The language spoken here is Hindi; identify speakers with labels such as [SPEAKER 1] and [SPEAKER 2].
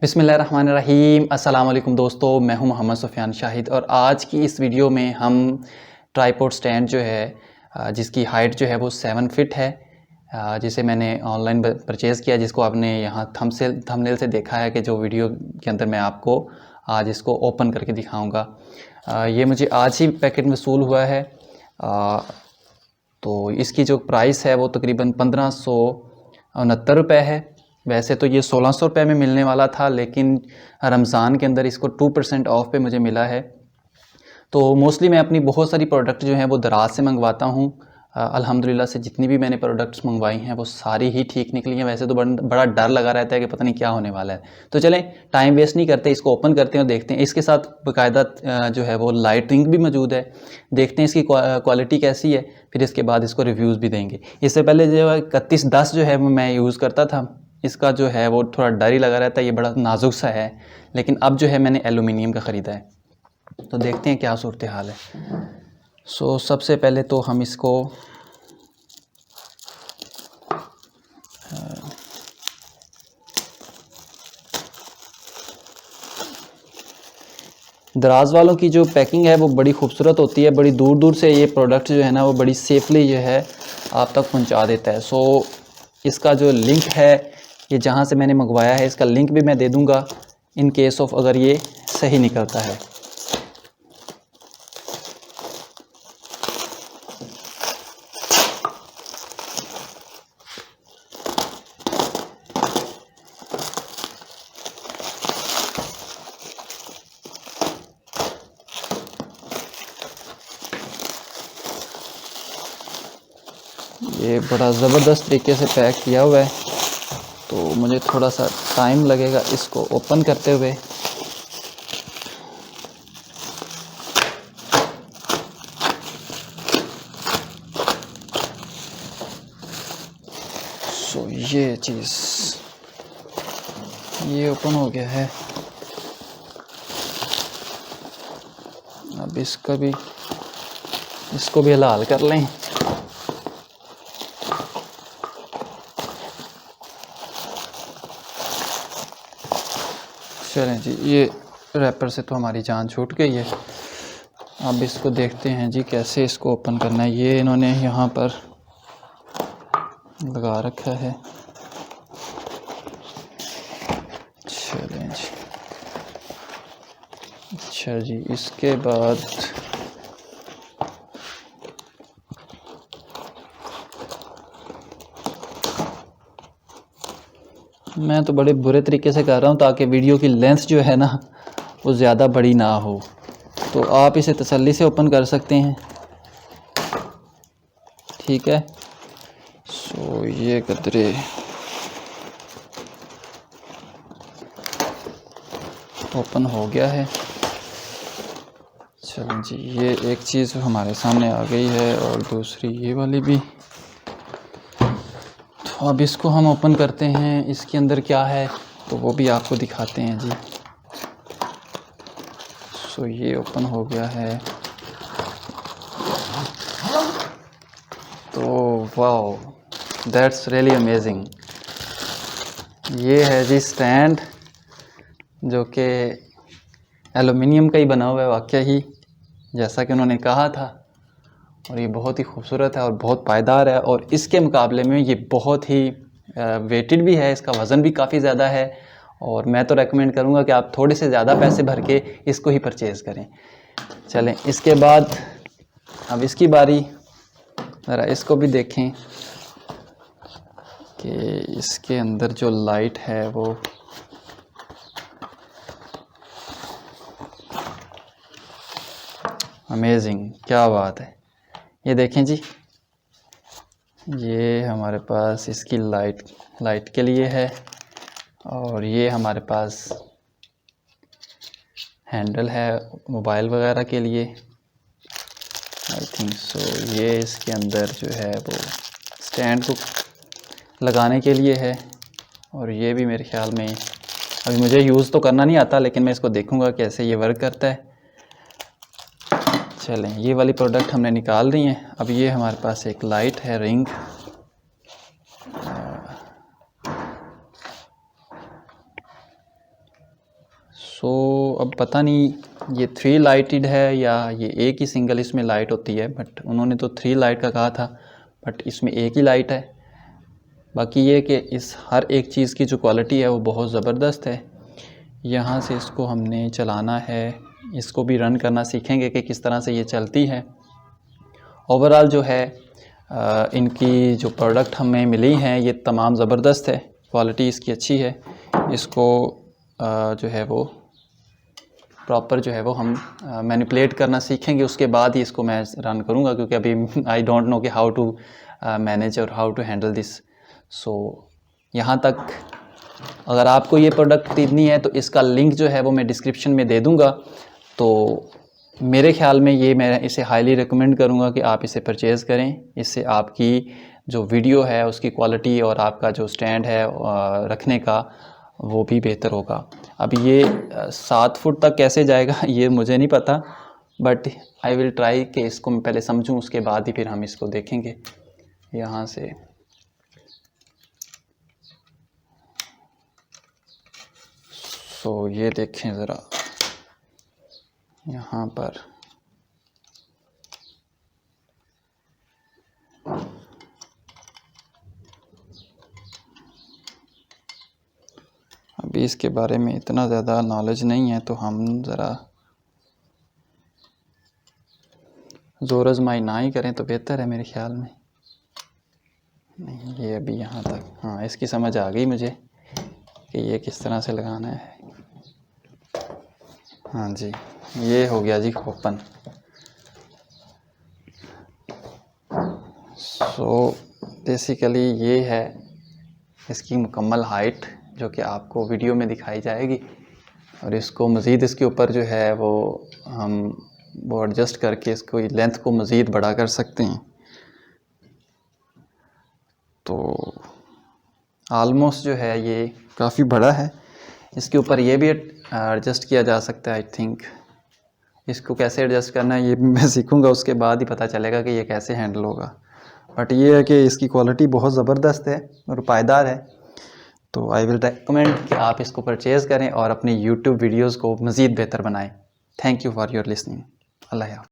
[SPEAKER 1] बिस्मिल्लाहिर्रहमानिर्रहीम। अस्सलाम वालेकुम दोस्तों, मैं हूं मोहम्मद सुफियान शाहिद और आज की इस वीडियो में हम ट्राइपॉड स्टैंड जो है जिसकी हाइट जो है वो 7 फीट है, जिसे मैंने ऑनलाइन परचेज़ किया, जिसको आपने यहाँ थंबनेल से देखा है कि जो वीडियो के अंदर मैं आपको आज इसको ओपन करके दिखाऊंगा। ये मुझे आज ही पैकेट वसूल हुआ है। तो इसकी जो प्राइस है वो तकरीबन 1569 रुपये है। वैसे तो ये 1600 रुपये में मिलने वाला था, लेकिन रमज़ान के अंदर इसको 2% ऑफ पे मुझे मिला है। तो मोस्टली मैं अपनी बहुत सारी प्रोडक्ट जो हैं वो दराज से मंगवाता हूँ। अल्हम्दुलिल्लाह से जितनी भी मैंने प्रोडक्ट्स मंगवाई हैं वो सारी ही ठीक निकली हैं। वैसे तो बड़ा डर लगा रहता है कि पता नहीं क्या होने वाला है। तो चलें, टाइम वेस्ट नहीं करते, इसको ओपन करते हैं और देखते हैं। इसके साथ बाकायदा जो है वो लाइटिंग भी मौजूद है। देखते हैं इसकी क्वालिटी कैसी है, फिर इसके बाद इसको रिव्यूज़ भी देंगे। इससे पहले जो है 3110 जो है वो मैं यूज़ करता था, इसका जो है वो थोड़ा डर ही लगा रहता है, ये बड़ा नाजुक सा है। लेकिन अब जो है मैंने एलुमिनियम का ख़रीदा है, तो देखते हैं क्या सूरत हाल है। सबसे पहले तो हम इसको दराज वालों की जो पैकिंग है वो बड़ी खूबसूरत होती है। बड़ी दूर दूर से ये प्रोडक्ट जो है ना वो बड़ी सेफली जो है आप तक पहुंचा देता है। इसका जो लिंक है, ये जहां से मैंने मंगवाया है, इसका लिंक भी मैं दे दूंगा इन केस ऑफ अगर ये सही निकलता है। ये बड़ा ज़बरदस्त तरीके से पैक किया हुआ है, तो मुझे थोड़ा सा टाइम लगेगा इसको ओपन करते हुए। ये चीज़ ये ओपन हो गया है। अब इसको भी हलाल कर लें। चलें जी, ये रैपर से तो हमारी जान छूट गई है। अब इसको देखते हैं जी कैसे इसको ओपन करना है। ये इन्होंने यहाँ पर लगा रखा है। चलें जी, अच्छा जी, इसके बाद मैं तो बड़े बुरे तरीके से कर रहा हूँ ताकि वीडियो की लेंथ जो है ना वो ज़्यादा बड़ी ना हो, तो आप इसे तसल्ली से ओपन कर सकते हैं, ठीक है। ये कतरे ओपन हो गया है। चलें जी, ये एक चीज़ हमारे सामने आ गई है और दूसरी ये वाली भी। तो अब इसको हम ओपन करते हैं, इसके अंदर क्या है तो वो भी आपको दिखाते हैं जी। ये ओपन हो गया है। तो वाओ, दैट्स रियली अमेजिंग। ये है जी स्टैंड, जो कि एलुमिनियम का ही बना हुआ है वाकई ही, जैसा कि उन्होंने कहा था। और ये बहुत ही खूबसूरत है और बहुत पायदार है, और इसके मुकाबले में ये बहुत ही वेटेड भी है, इसका वज़न भी काफ़ी ज़्यादा है। और मैं तो रेकमेंड करूँगा कि आप थोड़े से ज़्यादा पैसे भर के इसको ही परचेज़ करें। चलें, इसके बाद अब इसकी बारी, ज़रा इसको भी देखें कि इसके अंदर जो लाइट है वो अमेजिंग, क्या बात है। ये देखें जी, ये हमारे पास इसकी लाइट के लिए है, और ये हमारे पास हैंडल है मोबाइल वगैरह के लिए, आई थिंक सो। ये इसके अंदर जो है वो स्टैंड को लगाने के लिए है, और ये भी मेरे ख्याल में अभी मुझे यूज़ तो करना नहीं आता, लेकिन मैं इसको देखूंगा कैसे ये वर्क करता है। चलें, ये वाली प्रोडक्ट हमने निकाल दी है। अब ये हमारे पास एक लाइट है, रिंग। अब पता नहीं ये 3 लाइटेड है या ये एक ही सिंगल इसमें लाइट होती है, बट उन्होंने तो 3 लाइट का कहा था, बट इसमें एक ही लाइट है। बाकी ये कि इस हर एक चीज़ की जो क्वालिटी है वो बहुत ज़बरदस्त है। यहाँ से इसको हमने चलाना है, इसको भी रन करना सीखेंगे कि किस तरह से ये चलती है। ओवरऑल जो है इनकी जो प्रोडक्ट हमें मिली हैं ये तमाम ज़बरदस्त है, क्वालिटी इसकी अच्छी है। इसको जो है वो प्रॉपर जो है वो हम मैनिपुलेट करना सीखेंगे, उसके बाद ही इसको मैं रन करूँगा, क्योंकि अभी आई डोंट नो कि हाउ टू मैनेज और हाउ टू हैंडल दिस। यहाँ तक अगर आपको ये प्रोडक्ट खरीदनी है तो इसका लिंक जो है वो मैं डिस्क्रिप्शन में दे दूँगा। तो मेरे ख़्याल में ये मैं इसे हाईली रिकमेंड करूँगा कि आप इसे परचेज़ करें। इससे आपकी जो वीडियो है उसकी क्वालिटी और आपका जो स्टैंड है रखने का वो भी बेहतर होगा। अब ये 7 फुट तक कैसे जाएगा ये मुझे नहीं पता, बट आई विल ट्राई कि इसको मैं पहले समझूं, उसके बाद ही फिर हम इसको देखेंगे। यहाँ से ये देखें ज़रा, यहाँ पर अभी इसके बारे में इतना ज़्यादा नॉलेज नहीं है, तो हम ज़रा ज़ोर आज़माई ना ही करें तो बेहतर है मेरे ख़्याल में। नहीं, ये अभी यहाँ तक, हाँ इसकी समझ आ गई मुझे कि ये किस तरह से लगाना है। हाँ जी, ये हो गया जी ओपन। बेसिकली ये है इसकी मुकम्मल हाइट जो कि आपको वीडियो में दिखाई जाएगी, और इसको मज़ीद इसके ऊपर जो है वो हम वो एडजस्ट करके इसको लेंथ को मज़ीद बड़ा कर सकते हैं। तो आलमोस्ट जो है ये काफ़ी बड़ा है। इसके ऊपर ये भी एडजस्ट किया जा सकता है। आई थिंक इसको कैसे एडजस्ट करना है ये मैं सीखूंगा, उसके बाद ही पता चलेगा कि ये कैसे हैंडल होगा। बट ये है कि इसकी क्वालिटी बहुत ज़बरदस्त है और पायदार है। तो आई विल रेकमेंड कि आप इसको परचेज़ करें और अपनी यूट्यूब वीडियोज़ को मज़ीद बेहतर बनाएं। Thank you for your listening. अल्लाह हाफ़िज़।